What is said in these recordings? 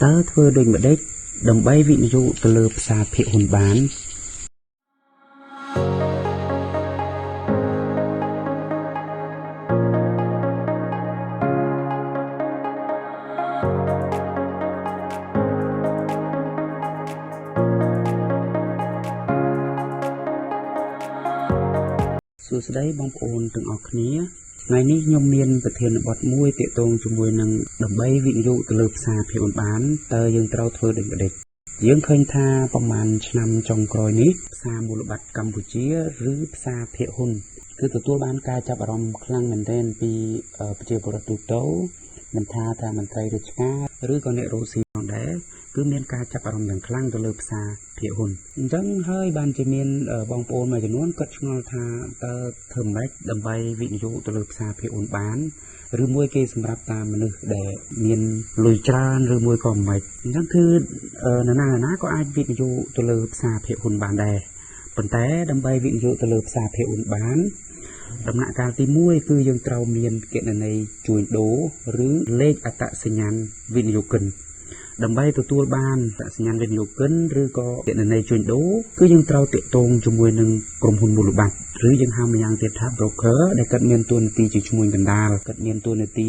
តើធ្វើដូចម្តេចដើម្បីវិនិយោគទៅលើផ្សារភាគហ៊ុនបានសួស្តីបងប្អូនទាំងអស់គ្នាថ្ងៃនេះខ្ញុំមានប្រធានបទមួយទាក់ទងជាមួយនឹងដើម្បីវិនិយោគទៅលើផ្សារភាគហ៊ុនបានតើយើងត្រូវធ្វើដូចម្តេចយើងឃើញថាប្រហែលឆ្នាំចុងក្រោយនេះផ្សារមូលបត្រកម្ពុជាឬផ្សារភាគហ៊ុនគឺទទួលបានការចាប់អារម្មណ៍ខ្លាំងមែនទែនពីប្រជាពលរដ្ឋទូទៅមិនថាមន្ត្រីរាជការឬក៏អ្នករកស៊ីផងដែរគឺមានការចាប់អារម្មណ៍យ៉ាងខ្លាំងទៅលើផ្សារភាគហ៊ុនអញ្ចឹងហើយបានជាមានបងប្អូនមួយចំនួនគាត់ឆ្ងល់ថាតើធ្វើម៉េចដើម្បីវិនិយោគទៅលើផ្សារភាគហ៊ុនបានឬមួយគេសម្រាប់តាមមនុស្សដែលមានលុយច្រើនឬមួយក៏មិនអញ្ចឹងគឺនរណាក៏អាចវិនិយោគទៅលើផ្សារភាគហ៊ុនបានដែរប៉ុន្តែដើម្បីវិនិយោគទៅលើផ្សារភាគហ៊ុនបានដំណាក់កាលទី1គឺយើងត្រូវមានគណនីជួញដូរឬលេខអត្តសញ្ញាណវិនិយោគិនដើម្បីទទួលបានអត្តសញ្ញាណវិនិយោគិនឬក៏គណនីជួញដូរគឺយើងត្រូវតាក់ទងជាមួយនឹងក្រុមហ៊ុនមូលបត្រឬយើងហៅម្យ៉ាងទៀតថា broker ដែលគាត់មានតួនាទីជាឈ្មួញកណ្ដាលគាត់មានតួនាទី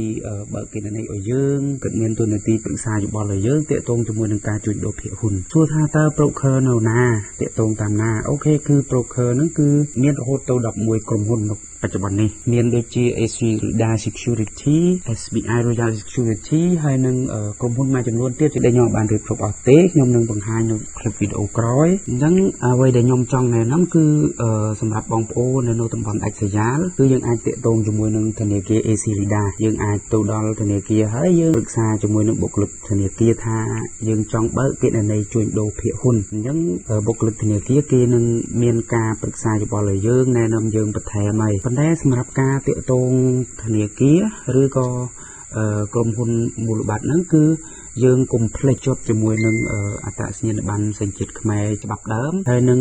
បើកគណនីឲ្យយើងគាត់មានតួនាទីប្រឹក្សាយោបល់ឲ្យយើងតាក់ទងជាមួយនឹងការជួញដូរភាគហ៊ុនសួរថាតើ broker នៅណាតាក់ទងតាមណាអូខេគឺ broker ហ្នឹងគឺមានរហូតទៅ11ក្រុមហ៊ុនបច្ចុប្បន្ននេះមានដូចជា Asia Security SBI Royal Security ហើយនឹងក្រុមហ៊ុនមួយចំនួនទៀតដែលខ្ញុំបានរៀបរាប់អស់ទេខ្ញុំនឹងបង្ហាញនៅคลิปវីដេអូក្រោយអញ្ចឹងអ្វីដែលខ្ញុំចង់ណែនាំគឺសម្រាប់បងប្អូននៅតំបន់ដាច់ស្រយាលគឺយើងអាចតាក់ទងជាមួយនឹងធនាគារ Asia យើងអាចទៅដល់ធនាគារហើយយើងប្រឹក្សាជាមួយនឹងបុគ្គលិកធនាគារថាយើងចង់បើកគណនីជួញដូរភាគហ៊ុនអញ្ចឹងបុគ្គលិកធនាគារគេនឹងមានការប្រឹក្សាយោបល់ឲ្យយើងណែនាំយើងបន្ថែមហើយប៉ុន្តែសម្រាប់ការតាក់ទងធនាគារឬក៏ក្រុមហ៊ុនមូលបត្រហ្នឹងគឺយើងកុំភ្លេចជាប់ជាមួយនឹងអត្តសញ្ញាណប័ណ្ណសញ្ជាតិខ្មែរច្បាប់ដើមហើយនឹង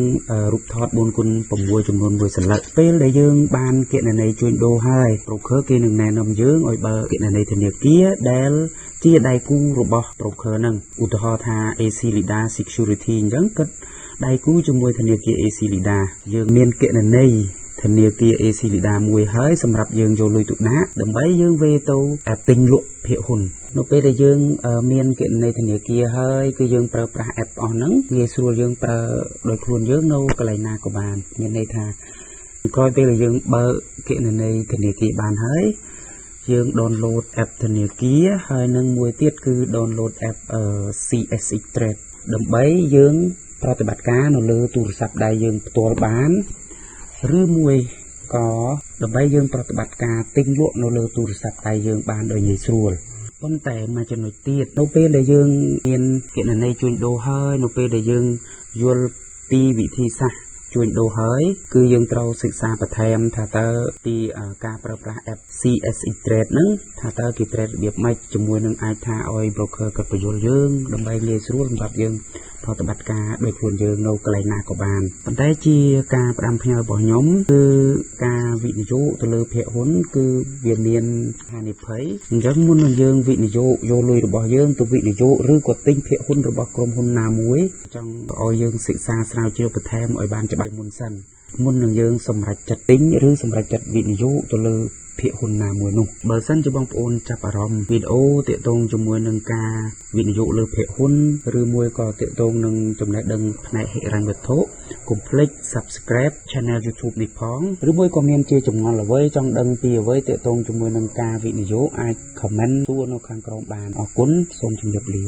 រូបថត 4x6 ចំនួន1សន្លឹកពេលដែលយើងបានគណនីជួញដូរហើយ broker គេនឹងណែនាំយើងឲ្យបើកគណនីធនាគារដែលជាដៃគូរបស់ broker ហ្នឹងឧទាហរណ៍ថា Asia Security អញ្ចឹងគាត់ដៃគូជាមួយធនាគារ Asia យើងមានគណនីធនាគារ Asia មួយហើយសម្រាប់យើងយកលុយទុកដាក់ដើម្បីយើងវេទៅទិញលក់ភាគហ៊ុននៅពេលដែលយើងមានគណនីធនាគារហើយគឺយើងប្រើប្រាស់ app អស់ហ្នឹងងាយស្រួលយើងប្រើដោយខ្លួនយើងនៅកន្លែងណាក៏បានមានន័យថាក្រោយពេលដែលយើងបើកគណនីធនាគារបានហើយយើង download app ធនាគារហើយនឹងមួយទៀតគឺ download app CSX Trade ដើម្បីយើងប្រតិបត្តិការនៅលើទូរស័ព្ទដៃយើងផ្ទាល់បានឬមួយក៏ដើម្បីយើងប្រតិបត្តិការទិញលក់នៅលើទូរស័ព្ទដៃយើងបានដោយងាយស្រួលប៉ុន្តែមួយចំណុចទៀតនៅពេលដែលយើងមានគណនីជួញដូរហើយនៅពេលដែលយើងយល់ពីវិធីសាស្ត្រជួញដូរហើយគឺយើងត្រូវសិក្សាបន្ថែមថាតើពីការប្រើប្រាស់ app CSX Trade ហ្នឹងថាតើគេ trade របៀបម៉េចជាមួយនឹងអាចថាឲ្យ broker គាត់បញ្យល់យើងដើម្បីងាយស្រួលសម្រាប់យើងប្រតិបត្តិការដោយខ្លួនយើងនៅកន្លែងណាក៏បានប៉ុន្តែជាការផ្ដាំផ្ញើរបស់ខ្ញុំគឺការវិនិយោគទៅលើភាគហ៊ុនគឺវាមានហានិភ័យអញ្ចឹងមុននឹងយើងវិនិយោគយកលុយរបស់យើងទៅវិនិយោគឬក៏ទិញភាគហ៊ុនរបស់ក្រុមហ៊ុនណាមួយចង់ឲ្យយើងសិក្សាស្រាវជ្រាវបន្ថែមឲ្យបានច្បាស់មុនសិនមុននឹងយើងសម្រេចចិត្តទិញឬសម្រេចចិត្តវិនិយោគទៅលើភាគហ៊ុនណាមួយនោះបើសិនជាបងប្អូនចាប់អារម្មណ៍វីដេអូទាក់ទងជាមួយនឹងការវិនិយោគលើភាគហ៊ុនឬមួយក៏ទាក់ទងនឹងចំណេះដឹងផ្នែកហិរញ្ញវត្ថុកុំភ្លេច Subscribe Channel YouTube នេះផងឬមួយក៏មានជាចម្ងល់អ្វីចង់ដឹងពីអ្វីទាក់ទងជាមួយនឹងការវិនិយោគអាច comment សួរនៅខាងក្រោមបានអរគុណសូមជម្រាបលា